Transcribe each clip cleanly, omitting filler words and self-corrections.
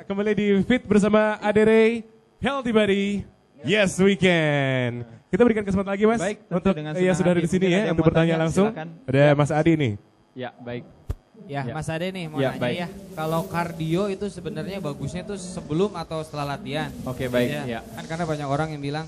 kembali di Fit bersama Adere, Healthy Body. Yes, we can. Kita berikan kesempatan lagi, Mas. Baik, untuk yang sudah ada di sini ya, untuk bertanya langsung. Silakan. Ada Mas Adi nih. Ya, baik. Ya, Mas Ade nih mau Ya, nanya baik. ya. Kalau kardio itu sebenarnya bagusnya itu sebelum atau setelah latihan? Oke, baik. Ya. Ya. Kan karena banyak orang yang bilang,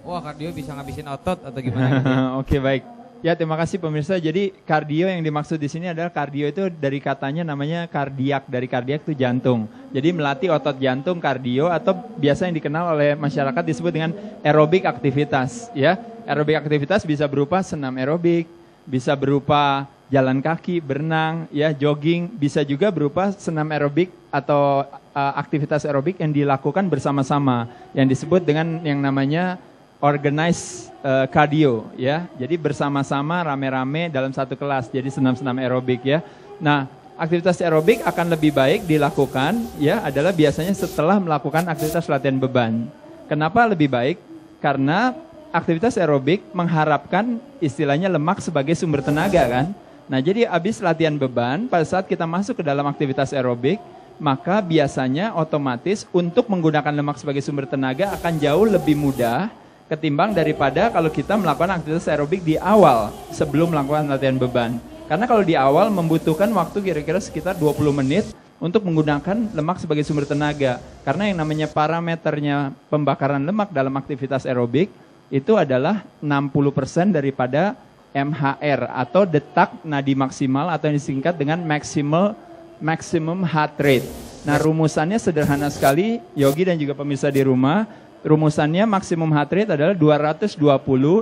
wah kardio bisa ngabisin otot atau gimana gitu. Oke, baik. Ya, terima kasih pemirsa. Jadi kardio yang dimaksud di sini adalah kardio itu dari katanya namanya kardiak. Dari kardiak itu jantung. Jadi melatih otot jantung kardio atau biasa yang dikenal oleh masyarakat disebut dengan aerobik aktivitas. Ya, aerobik aktivitas bisa berupa senam aerobik, bisa berupa jalan kaki, berenang, ya, jogging, bisa juga berupa senam aerobik atau aktivitas aerobik yang dilakukan bersama-sama yang disebut dengan yang namanya organized cardio, ya. Jadi bersama-sama rame-rame dalam satu kelas. Jadi senam-senam aerobik, ya. Nah, aktivitas aerobik akan lebih baik dilakukan, ya, adalah biasanya setelah melakukan aktivitas latihan beban. Kenapa lebih baik? Karena aktivitas aerobik mengharapkan istilahnya lemak sebagai sumber tenaga, kan? Nah, jadi habis latihan beban, pada saat kita masuk ke dalam aktivitas aerobik, maka biasanya otomatis untuk menggunakan lemak sebagai sumber tenaga akan jauh lebih mudah ketimbang daripada kalau kita melakukan aktivitas aerobik di awal sebelum melakukan latihan beban. Karena kalau di awal membutuhkan waktu kira-kira sekitar 20 menit untuk menggunakan lemak sebagai sumber tenaga. Karena yang namanya parameternya pembakaran lemak dalam aktivitas aerobik itu adalah 60% daripada MHR atau detak nadi maksimal atau yang disingkat dengan maximum heart rate. Nah, rumusannya sederhana sekali, Yogi dan juga pemirsa di rumah. Rumusannya maksimum heart rate adalah 220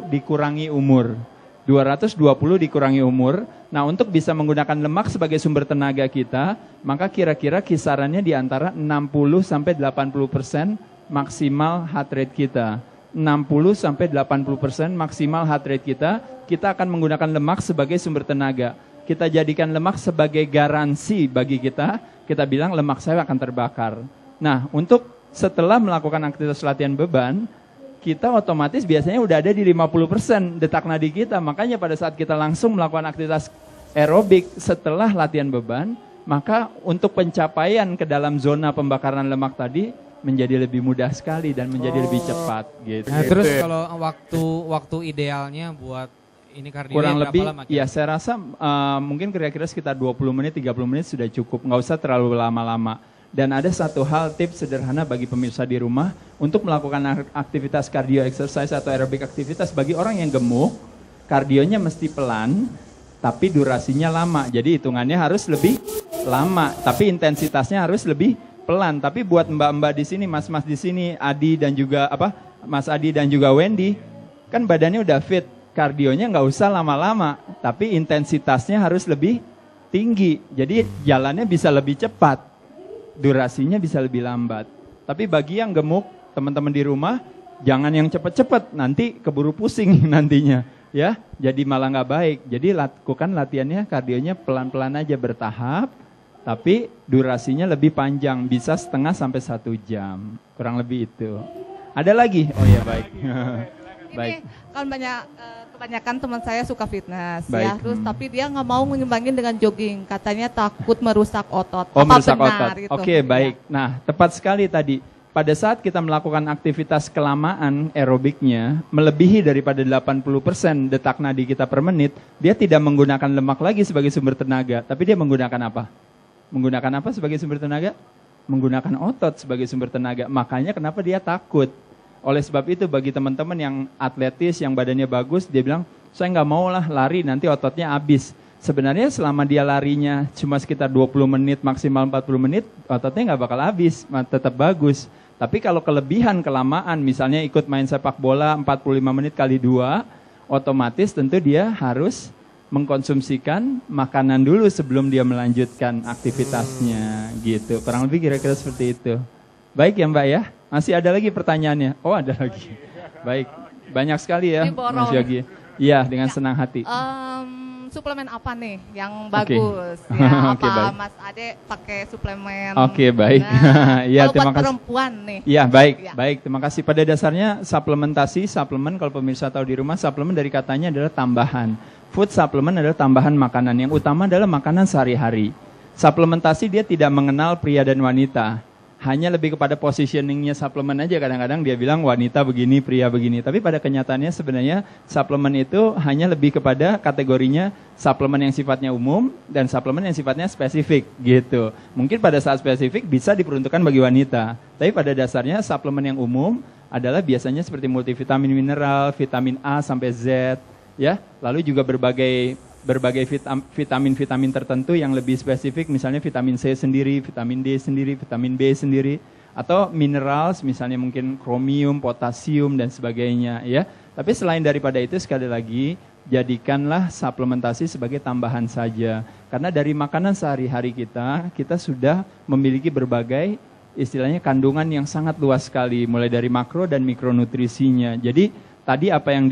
dikurangi umur. 220 dikurangi umur. Nah, untuk bisa menggunakan lemak sebagai sumber tenaga kita, maka kira-kira kisarannya di antara 60 sampai 80% maksimal heart rate kita. 60 sampai 80% maksimal heart rate kita akan menggunakan lemak sebagai sumber tenaga. Kita jadikan lemak sebagai garansi bagi kita bilang lemak saya akan terbakar. Nah, untuk setelah melakukan aktivitas latihan beban, kita otomatis biasanya udah ada di 50% detak nadi kita. Makanya pada saat kita langsung melakukan aktivitas aerobik setelah latihan beban, maka untuk pencapaian ke dalam zona pembakaran lemak tadi menjadi lebih mudah sekali dan menjadi lebih cepat gitu. Nah, terus kalau waktu idealnya buat ini kardio kurang lebih lama? Ya saya rasa mungkin kira-kira sekitar 20 menit 30 menit sudah cukup, nggak usah terlalu lama-lama. Dan ada satu hal tips sederhana bagi pemirsa di rumah untuk melakukan aktivitas cardio exercise atau aerobik aktivitas bagi orang yang gemuk, kardionya mesti pelan tapi durasinya lama. Jadi hitungannya harus lebih lama tapi intensitasnya harus lebih pelan. Tapi buat mbak-mbak di sini, mas-mas di sini, Adi dan juga Mas Adi dan juga Wendy, kan badannya udah fit, kardionya nggak usah lama-lama, tapi intensitasnya harus lebih tinggi. Jadi jalannya bisa lebih cepat, durasinya bisa lebih lambat. Tapi bagi yang gemuk, teman-teman di rumah, jangan yang cepat-cepat, nanti keburu pusing nantinya, ya. Jadi malah nggak baik. Jadi lakukan latihannya, kardionya pelan-pelan aja bertahap. Tapi durasinya lebih panjang, bisa setengah sampai 1 jam. Kurang lebih itu. Ada lagi? Oh ya, baik. Baik. Ini kan kebanyakan teman saya suka fitness, baik. ya. Terus tapi dia nggak mau menyimbangin dengan jogging, katanya takut merusak otot. Oh, apa merusak benar otot. itu? Oke, baik. Nah, tepat sekali tadi. Pada saat kita melakukan aktivitas kelamaan aerobiknya, melebihi daripada 80% detak nadi kita per menit, dia tidak menggunakan lemak lagi sebagai sumber tenaga, tapi dia menggunakan apa? Menggunakan apa sebagai sumber tenaga? Menggunakan otot sebagai sumber tenaga. Makanya kenapa dia takut. Oleh sebab itu bagi teman-teman yang atletis, yang badannya bagus, dia bilang, saya nggak mau lah lari, nanti ototnya habis. Sebenarnya selama dia larinya cuma sekitar 20 menit, maksimal 40 menit, ototnya nggak bakal habis, tetap bagus. Tapi kalau kelebihan, kelamaan, misalnya ikut main sepak bola 45 menit kali 2, otomatis tentu dia harus mengkonsumsikan makanan dulu sebelum dia melanjutkan aktivitasnya gitu. Kurang lebih kira-kira seperti itu. Baik ya Mbak ya? Masih ada lagi pertanyaannya? Oh ada lagi. Baik, banyak sekali ya Mas Yogi. Iya, dengan senang hati. Suplemen apa nih yang bagus? Ya, Oke, apa baik. Mas Ade pakai suplemen? Oke, baik. Nah, Ya, kalau terima buat kasih. perempuan nih. Iya, baik, Ya. baik. Terima kasih. Pada dasarnya suplemen kalau pemirsa tahu di rumah, suplemen dari katanya adalah tambahan. Food supplement adalah tambahan makanan. Yang utama adalah makanan sehari-hari. Suplementasi dia tidak mengenal pria dan wanita. hanya lebih kepada positioningnya suplemen aja. Kadang-kadang dia bilang wanita begini, pria begini. Tapi pada kenyataannya sebenarnya suplemen itu hanya lebih kepada kategorinya suplemen yang sifatnya umum dan suplemen yang sifatnya spesifik gitu. Mungkin pada saat spesifik bisa diperuntukkan bagi wanita. Tapi pada dasarnya suplemen yang umum adalah biasanya seperti multivitamin mineral, vitamin A sampai Z, ya. Lalu juga berbagai vitamin-vitamin tertentu yang lebih spesifik, misalnya vitamin C sendiri, vitamin D sendiri, vitamin B sendiri, atau minerals, misalnya mungkin kromium, potasium, dan sebagainya, ya. Tapi selain daripada itu, sekali lagi, jadikanlah suplementasi sebagai tambahan saja. Karena dari makanan sehari-hari kita sudah memiliki berbagai, istilahnya kandungan yang sangat luas sekali, mulai dari makro dan mikronutrisinya. Jadi, tadi apa yang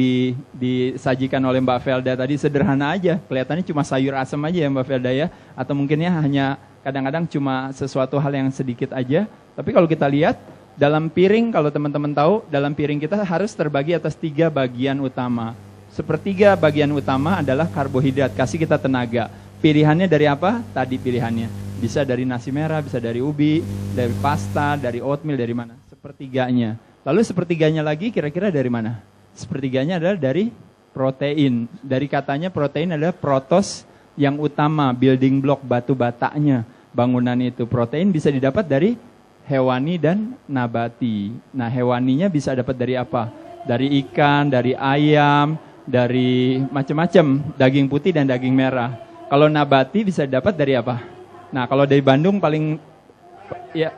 disajikan oleh Mbak Velda tadi sederhana aja, kelihatannya cuma sayur asam aja ya Mbak Velda ya, atau mungkinnya hanya kadang-kadang cuma sesuatu hal yang sedikit aja. Tapi kalau kita lihat dalam piring, kalau teman-teman tahu, dalam piring kita harus terbagi atas 3 bagian utama. Sepertiga bagian utama adalah karbohidrat, kasih kita tenaga. Pilihannya dari apa? Tadi pilihannya. Bisa dari nasi merah, bisa dari ubi, dari pasta, dari oatmeal, dari mana? Sepertiganya. Lalu sepertiganya lagi kira-kira dari mana? Sepertiganya adalah dari protein. Dari katanya protein adalah protos yang utama, building block, batu batanya bangunan itu. Protein bisa didapat dari hewani dan nabati. Nah, hewaninya bisa dapat dari apa? Dari ikan, dari ayam, dari macam-macam, daging putih dan daging merah. Kalau nabati bisa dapat dari apa? Nah, kalau dari Bandung paling ya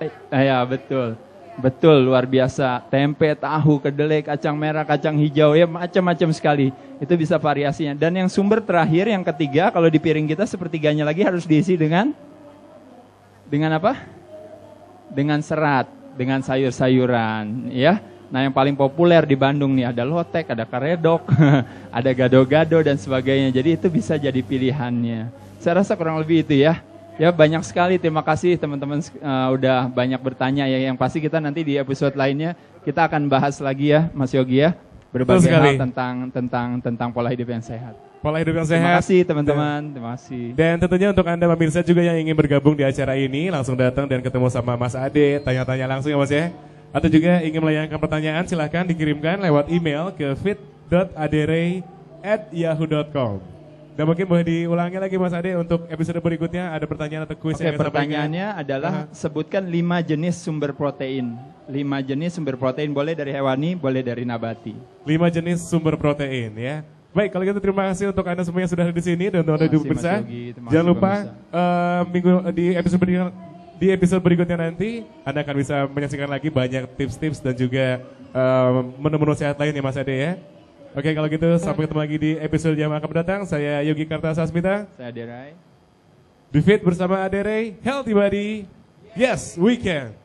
betul. Betul, luar biasa. Tempe, tahu, kedelai, kacang merah, kacang hijau, ya macam-macam sekali. Itu bisa variasinya. Dan yang sumber terakhir, yang ketiga, kalau di piring kita sepertiganya lagi harus diisi dengan apa? Dengan serat, dengan sayur-sayuran, ya. Nah, yang paling populer di Bandung nih ada lotek, ada karedok, ada gado-gado dan sebagainya. Jadi itu bisa jadi pilihannya. Saya rasa kurang lebih itu ya. Ya banyak sekali, terima kasih teman-teman udah banyak bertanya ya. Yang pasti kita nanti di episode lainnya kita akan bahas lagi ya Mas Yogi ya. Berbagai hal tentang pola hidup yang sehat. Pola hidup yang Terima sehat. kasih teman-teman, terima kasih. Dan tentunya untuk Anda pemirsa juga yang ingin bergabung di acara ini, langsung datang dan ketemu sama Mas Ade, tanya-tanya langsung ya Mas ya. Atau juga ingin melayangkan pertanyaan, silahkan dikirimkan lewat email ke fit.adere@yahoo.com. Dan mungkin boleh diulangi lagi Mas Ade untuk episode berikutnya ada pertanyaan atau kuis yang ingin pertanyaannya adalah sebutkan 5 jenis sumber protein. 5 jenis sumber protein, boleh dari hewani, boleh dari nabati. 5 jenis sumber protein ya. Baik, kalau gitu terima kasih untuk Anda semua yang sudah ada di sini dan untuk Anda di pemirsa. Jangan lupa di episode berikutnya nanti Anda akan bisa menyaksikan lagi banyak tips-tips dan juga menu-menu sehat lain ya Mas Ade ya. Oke, kalau gitu sampai ketemu lagi di episode yang akan mendatang. Saya Yogi Kartasasmita. Saya Aderai. Di Fit bersama Adere, Healthy Body. Yes, we can.